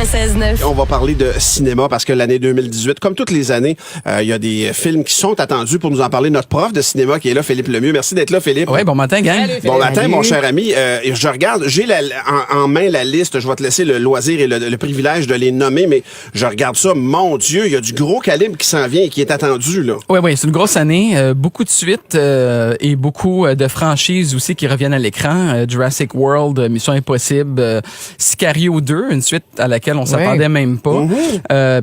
96.9. On va parler de cinéma parce que l'année 2018, comme toutes les années, il y a des films qui sont attendus. Pour nous en parler, notre prof de cinéma qui est là, Philippe Lemieux. Merci d'être là, Philippe. Oui, bon matin, gang. Bon matin, mon cher ami. Je regarde, j'ai en main la liste. Je vais te laisser le loisir et le privilège de les nommer, mais je regarde ça. Mon Dieu, il y a du gros calibre qui s'en vient et qui est attendu, là. Oui, c'est une grosse année. Beaucoup de suites et beaucoup de franchises aussi qui reviennent à l'écran. Jurassic World, Mission Impossible, Sicario 2, une suite à laquelle on s'attendait même pas.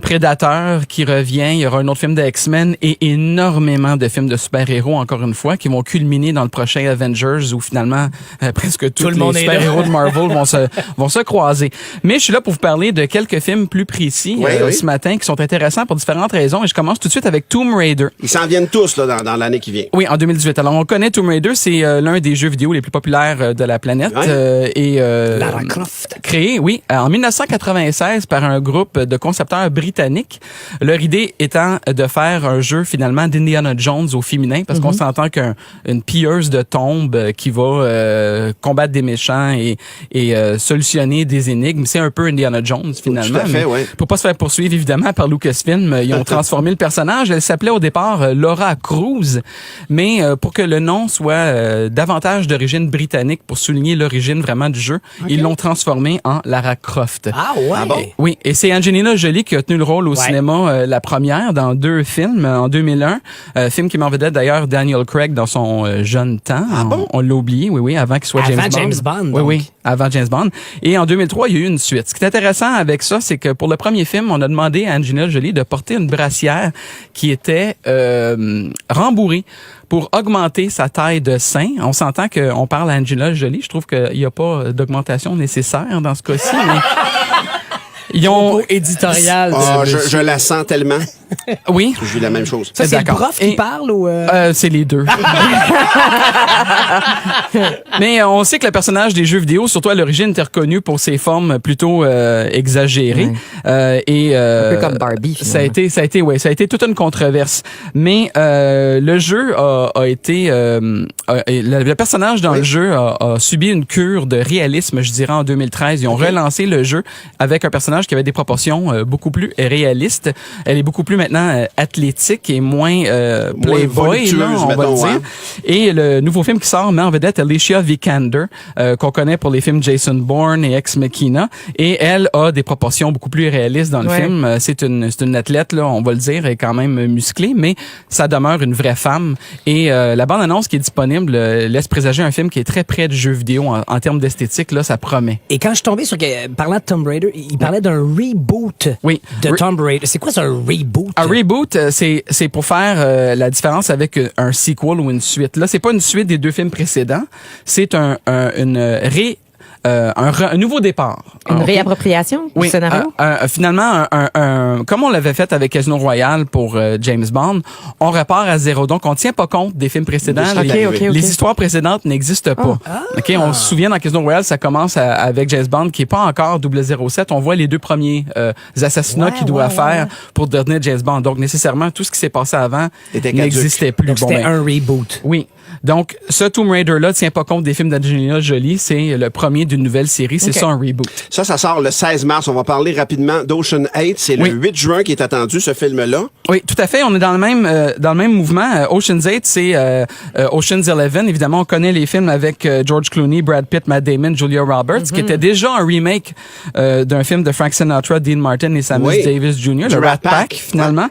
Predator qui revient. Il y aura un autre film de X-Men et énormément de films de super-héros, encore une fois, qui vont culminer dans le prochain Avengers où finalement presque tous les super-héros de Marvel vont se croiser. Mais je suis là pour vous parler de quelques films plus précis ce matin qui sont intéressants pour différentes raisons et je commence tout de suite avec Tomb Raider. Ils s'en viennent tous là dans l'année qui vient. Oui, en 2018. Alors on connaît Tomb Raider, c'est l'un des jeux vidéo les plus populaires de la planète Lara Croft. Créé, oui, en 1996 par un groupe de concepteurs britanniques. Leur idée étant de faire un jeu finalement d'Indiana Jones au féminin parce qu'on s'entend qu'une pilleuse de tombes qui va combattre des méchants et solutionner des énigmes, c'est un peu Indiana Jones finalement. Tout à fait, oui. Pour pas se faire poursuivre évidemment par Lucasfilm, ils ont transformé le personnage. Elle s'appelait au départ Laura Cruz, mais pour que le nom soit davantage d'origine britannique pour souligner l'origine vraiment du jeu, ils l'ont transformé en Lara Croft. Ah ouais? Ah bon? Oui, et c'est Angelina Jolie qui a tenu le rôle au cinéma la première dans 2 films en 2001, film qui m'en vedait d'ailleurs Daniel Craig dans son jeune temps. Ah bon? On l'a oublié, oui, avant qu'il soit James Bond. Oui, avant James Bond. Et en 2003, il y a eu une suite. Ce qui est intéressant avec ça, c'est que pour le premier film, on a demandé à Angelina Jolie de porter une brassière qui était rembourrée pour augmenter sa taille de sein. On s'entend qu'on parle à Angelina Jolie. Je trouve qu'il n'y a pas d'augmentation nécessaire dans ce cas-ci, mais ils ont éditorial. Je la sens tellement. Oui. Je vis la même chose. Ça, c'est le D'accord. prof qui parle ou... C'est les deux. Mais on sait que le personnage des jeux vidéo, surtout à l'origine, était reconnu pour ses formes plutôt exagérées. Un peu comme Barbie, finalement. Ça a été toute une controverse. Mais le jeu a été... le personnage dans le jeu a subi une cure de réalisme, je dirais, en 2013. Ils ont relancé le jeu avec un personnage qui avait des proportions beaucoup plus réalistes. Elle est beaucoup plus maintenant athlétique et moins playboy, là, on va le dire. Et le nouveau film qui sort met en vedette Alicia Vikander, qu'on connaît pour les films Jason Bourne et Ex Machina. Et elle a des proportions beaucoup plus réalistes dans le film. C'est une athlète, là, on va le dire, elle est quand même musclée, mais ça demeure une vraie femme. Et la bande-annonce qui est disponible laisse présager un film qui est très près du jeu vidéo en termes d'esthétique. Là, ça promet. Et quand je suis tombé sur... Parlant de Tomb Raider, il parlait d'un reboot de Tomb Raider. C'est quoi ça, un reboot? Un reboot, c'est pour faire la différence avec un sequel ou une suite. Là, c'est pas une suite des 2 films précédents. C'est un nouveau départ. Une réappropriation du scénario? Finalement, comme on l'avait fait avec Casino Royale pour James Bond, on repart à zéro. Donc, on tient pas compte des films précédents. Les histoires précédentes n'existent pas. On se souvient dans Casino Royale, ça commence avec James Bond qui est pas encore 007. On voit les 2 premiers assassinats qu'il doit faire pour devenir James Bond. Donc, nécessairement, tout ce qui s'est passé avant n'existait plus. Donc, c'était un reboot. Oui. Donc, ce Tomb Raider-là tient pas compte des films d'Angelina Jolie. C'est le premier d'une nouvelle série. C'est ça, un reboot. Ça sort le 16 mars. On va parler rapidement d'Ocean 8. C'est le 8 juin qui est attendu, ce film-là. Oui, tout à fait. On est dans le même mouvement. Ocean's 8, c'est Ocean's 11. Évidemment, on connaît les films avec George Clooney, Brad Pitt, Matt Damon, Julia Roberts, qui était déjà un remake d'un film de Frank Sinatra, Dean Martin et Samuel Davis Jr., le Rat Pack, finalement.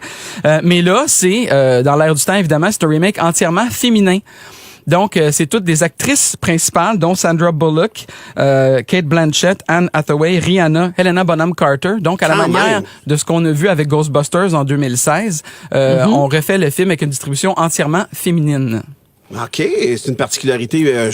Mais là, c'est, dans l'air du temps, évidemment, c'est un remake entièrement féminin. Donc, c'est toutes des actrices principales, dont Sandra Bullock, Kate Blanchett, Anne Hathaway, Rihanna, Helena Bonham Carter. Donc, à la manière de ce qu'on a vu avec Ghostbusters en 2016, on refait le film avec une distribution entièrement féminine. OK, c'est une particularité...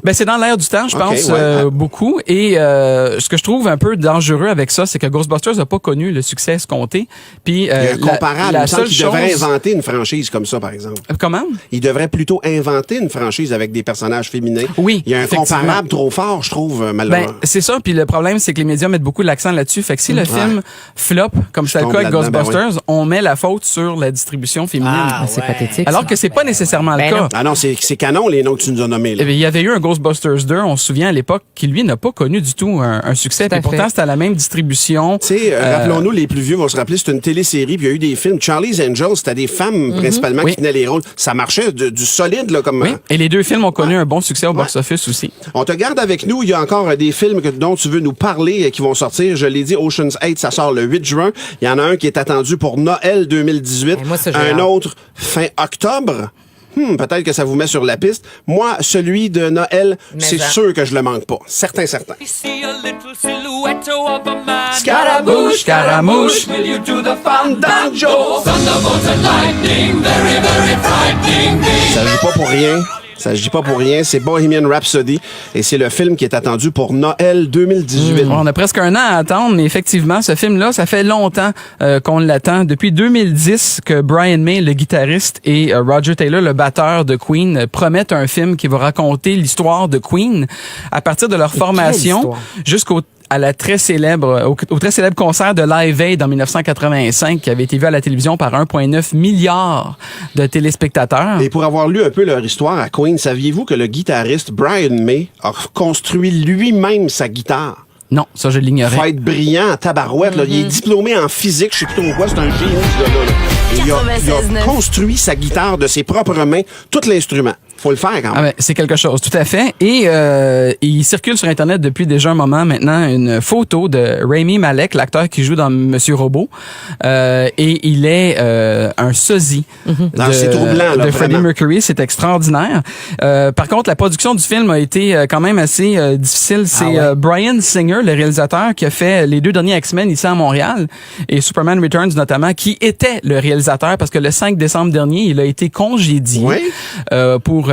Ben c'est dans l'air du temps, je pense, beaucoup. Et ce que je trouve un peu dangereux avec ça, c'est que Ghostbusters n'a pas connu le succès escompté. Puis comparable, il me semble qu'il devrait inventer une franchise comme ça, par exemple. Comment? Il devrait plutôt inventer une franchise avec des personnages féminins. Oui, il y a un comparable trop fort, je trouve, malheureusement. Ben, c'est ça. Puis le problème, c'est que les médias mettent beaucoup l'accent là-dessus. Fait que si le film flop, comme c'est le cas avec Ghostbusters, on met la faute sur la distribution féminine. C'est pathétique. Alors que c'est pas nécessairement le cas. Ah non, c'est canon, les noms que tu nous as nommés. Là. Il y avait eu un Ghostbusters 2, on se souvient à l'époque qu'il, lui, n'a pas connu du tout un succès. Puis pourtant, c'était à la même distribution. Tu sais, rappelons-nous, les plus vieux vont se rappeler, c'est une télésérie, puis il y a eu des films. Charlie's Angels, c'était des femmes principalement qui tenaient les rôles. Ça marchait du solide, là, comme... Oui, et les deux films ont connu un bon succès au box-office aussi. On te garde avec nous. Il y a encore des films dont tu veux nous parler qui vont sortir. Je l'ai dit, Ocean's 8, ça sort le 8 juin. Il y en a un qui est attendu pour Noël 2018. Moi, ça, un autre fin octobre. Peut-être que ça vous met sur la piste. Moi, celui de Noël, c'est sûr que je le manque pas. Certain. Scaramouche, Scaramouche, will you do the fandango? Thunderbolts and lightning, very, very frightening me. Ça joue pas pour rien. Ça se dit pas pour rien, c'est Bohemian Rhapsody et c'est le film qui est attendu pour Noël 2018. On a presque un an à attendre, mais effectivement, ce film-là, ça fait longtemps qu'on l'attend. Depuis 2010 que Brian May, le guitariste, et Roger Taylor, le batteur de Queen, promettent un film qui va raconter l'histoire de Queen à partir de leur formation jusqu'au très célèbre concert de Live Aid en 1985 qui avait été vu à la télévision par 1,9 milliard de téléspectateurs. Et pour avoir lu un peu leur histoire à Queen, saviez-vous que le guitariste Brian May a construit lui-même sa guitare? Non, ça je l'ignorais. Il faut être brillant en tabarouette. Là. Il est diplômé en physique, je sais plus trop quoi, c'est un génie ce gars-là. Il a construit sa guitare de ses propres mains, tout l'instrument. Faut le faire quand même. Ah ben, c'est quelque chose, tout à fait. Et il circule sur Internet depuis déjà un moment maintenant une photo de Rami Malek, l'acteur qui joue dans Monsieur Robot. Et il est un sosie c'est troublant, là, de Freddie Mercury. C'est extraordinaire. Par contre, la production du film a été quand même assez difficile. C'est Bryan Singer, le réalisateur, qui a fait les 2 derniers X-Men ici à Montréal et Superman Returns notamment, qui était le réalisateur parce que le 5 décembre dernier, il a été congédié pour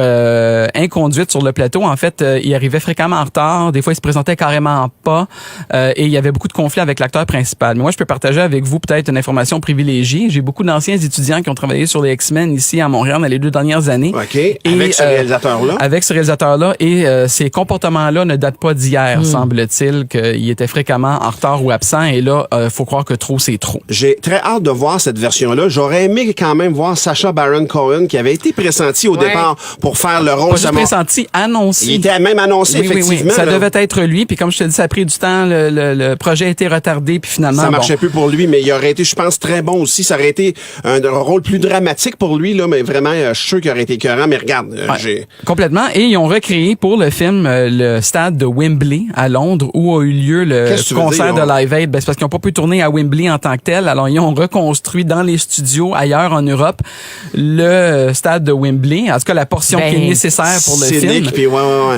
inconduite sur le plateau. En fait, il arrivait fréquemment en retard. Des fois, il se présentait carrément pas. Et il y avait beaucoup de conflits avec l'acteur principal. Mais moi, je peux partager avec vous peut-être une information privilégiée. J'ai beaucoup d'anciens étudiants qui ont travaillé sur les X-Men ici à Montréal dans les 2 dernières années. OK. Avec ce réalisateur-là? Avec ce réalisateur-là. Et ces comportements-là ne datent pas d'hier, semble-t-il, qu'il était fréquemment en retard ou absent. Et là, faut croire que trop, c'est trop. J'ai très hâte de voir cette version-là. J'aurais aimé quand même voir Sacha Baron Cohen, qui avait été pressenti au départ pour faire le rôle. Pas juste pressenti, annoncé. Il était même annoncé, effectivement. Oui. Ça devait être lui, puis comme je te dis, ça a pris du temps, le projet a été retardé, puis finalement... Ça marchait plus pour lui, mais il aurait été, je pense, très bon aussi. Ça aurait été un rôle plus dramatique pour lui, là, mais vraiment, je suis sûr qu'il aurait été écœurant, mais regarde, complètement, et ils ont recréé pour le film le stade de Wembley à Londres, où a eu lieu le concert de Live Aid. C'est parce qu'ils n'ont pas pu tourner à Wembley en tant que tel, alors ils ont reconstruit dans les studios ailleurs en Europe le stade de Wembley, en tout cas la portion qui est nécessaire pour le film. Puis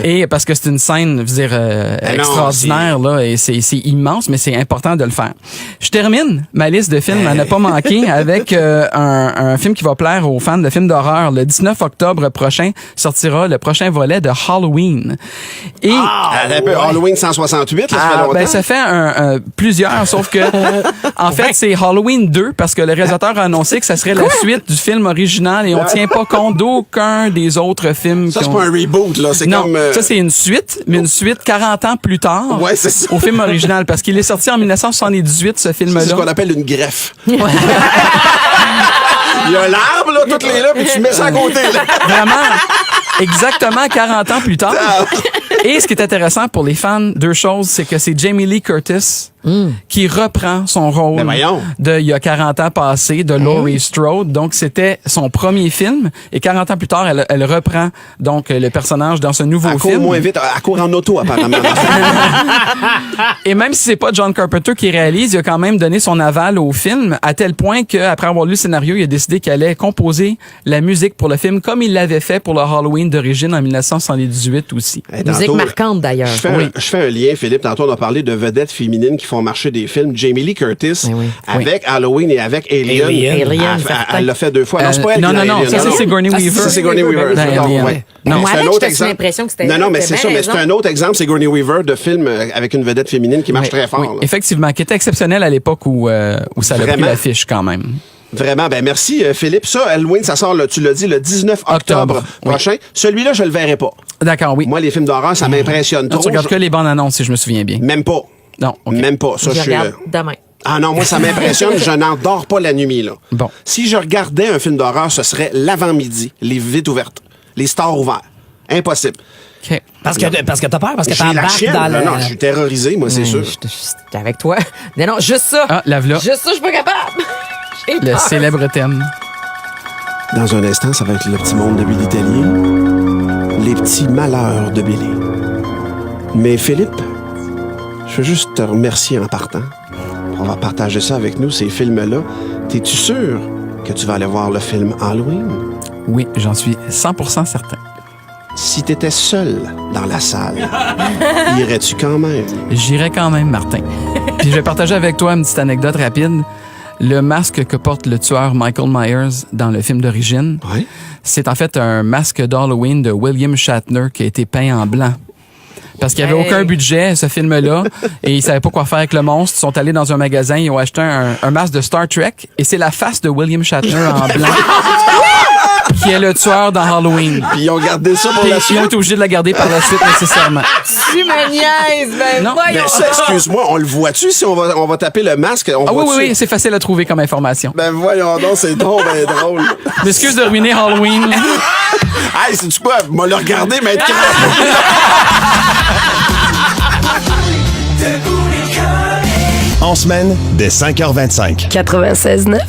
et parce que c'est une scène, je veux dire, extraordinaire, là, et c'est immense, mais c'est important de le faire. Je termine ma liste de films à ne pas manquer avec un film qui va plaire aux fans de films d'horreur. Le 19 octobre prochain sortira le prochain volet de Halloween. Et Halloween 168, là, ça fait longtemps. Ça fait plusieurs, sauf que en fait, c'est Halloween 2 parce que le réalisateur a annoncé que ça serait la suite du film original et on tient pas compte d'aucun des autres films. Ça, c'est pas un reboot, là. C'est non, comme... ça, c'est une suite, mais une suite 40 ans plus tard au film original parce qu'il est sorti en 1978, ce film-là. C'est ce qu'on appelle une greffe. Il y a l'arbre, là, toutes les là, puis tu mets ça à côté, là. Vraiment, exactement 40 ans plus tard. Et ce qui est intéressant pour les fans, 2 choses, c'est que c'est Jamie Lee Curtis qui reprend son rôle de il y a 40 ans passé, de Laurie Strode. Donc, c'était son premier film. Et 40 ans plus tard, elle reprend donc le personnage dans ce nouveau film. Elle court moins vite. Elle court en auto, apparemment. Et même si c'est pas John Carpenter qui réalise, il a quand même donné son aval au film, à tel point qu'après avoir lu le scénario, il a décidé qu'il allait composer la musique pour le film, comme il l'avait fait pour le Halloween d'origine en 1978 aussi. Musique marquante, d'ailleurs. Je fais un lien, Philippe. Tantôt, on a parlé de vedettes féminines qui font marcher des films. Jamie Lee Curtis, avec Halloween et avec Alien. Elle l'a fait 2 fois. Non, c'est pas elle. Non, ça, c'est Sigourney Weaver. Ça, c'est Sigourney Weaver. Moi, j'avais l'impression que c'était... Non, mais c'est ça. Mais c'est un autre exemple, Sigourney Weaver, de film avec une vedette féminine qui marche très fort. Oui, effectivement, qui était exceptionnel à l'époque où ça a pris l'affiche quand même. Vraiment, merci Philippe. Ça, Halloween, ça sort, tu l'as dit, le 19 octobre prochain. Celui-là, je le verrai pas. D'accord, oui. Moi, les films d'horreur, ça m'impressionne trop. Tu regardes que les bandes annonces, si je me souviens bien. Même pas. Non, Même pas. Ça, je regarde demain. Ah non, moi, ça m'impressionne. Je n'en dors pas la nuit, là. Bon. Si je regardais un film d'horreur, ce serait l'avant-midi, les vitres ouvertes, les stores ouverts. Impossible. OK. Parce que t'as peur, parce que J'ai la t'embarques chienne. dans le... Non, je suis terrorisé, moi, c'est sûr. J'étais avec toi. Mais non, juste ça. Ah, lave-la. Juste ça, je suis pas capable. J'ai Le peur. célèbre thème. Dans un instant, ça va être le petit monde de Billy Tellier. Les petits malheurs de Billy. Mais Philippe, je veux juste te remercier en partant. On va partager ça avec nous, ces films-là. T'es-tu sûr que tu vas aller voir le film Halloween? Oui, j'en suis 100% certain. Si t'étais seul dans la salle, irais-tu quand même? J'irai quand même, Martin. Puis je vais partager avec toi une petite anecdote rapide. Le masque que porte le tueur Michael Myers dans le film d'origine, Ouais. c'est en fait un masque d'Halloween de William Shatner qui a été peint en blanc. Parce qu'il n'y avait aucun budget, ce film-là, et ils savaient pas quoi faire avec le monstre. Ils sont allés dans un magasin, ils ont acheté un masque de Star Trek, et c'est la face de William Shatner en blanc qui est le tueur dans Halloween. Puis ils ont gardé ça pour Puis la ils suite. ont été obligés de la garder par la suite, nécessairement. Tu me niaises, ben Non, voyons. Mais ça, excuse-moi, on le voit-tu si on va taper le masque? On Ah oui, voit-tu? oui, oui, c'est facile à trouver comme information. Ben voyons donc, c'est drôle, ben drôle. M'excuse de ruiner Halloween. Hey, c'est-tu quoi? M'a le regarder, mais être En semaine, dès 5h25. 96.9.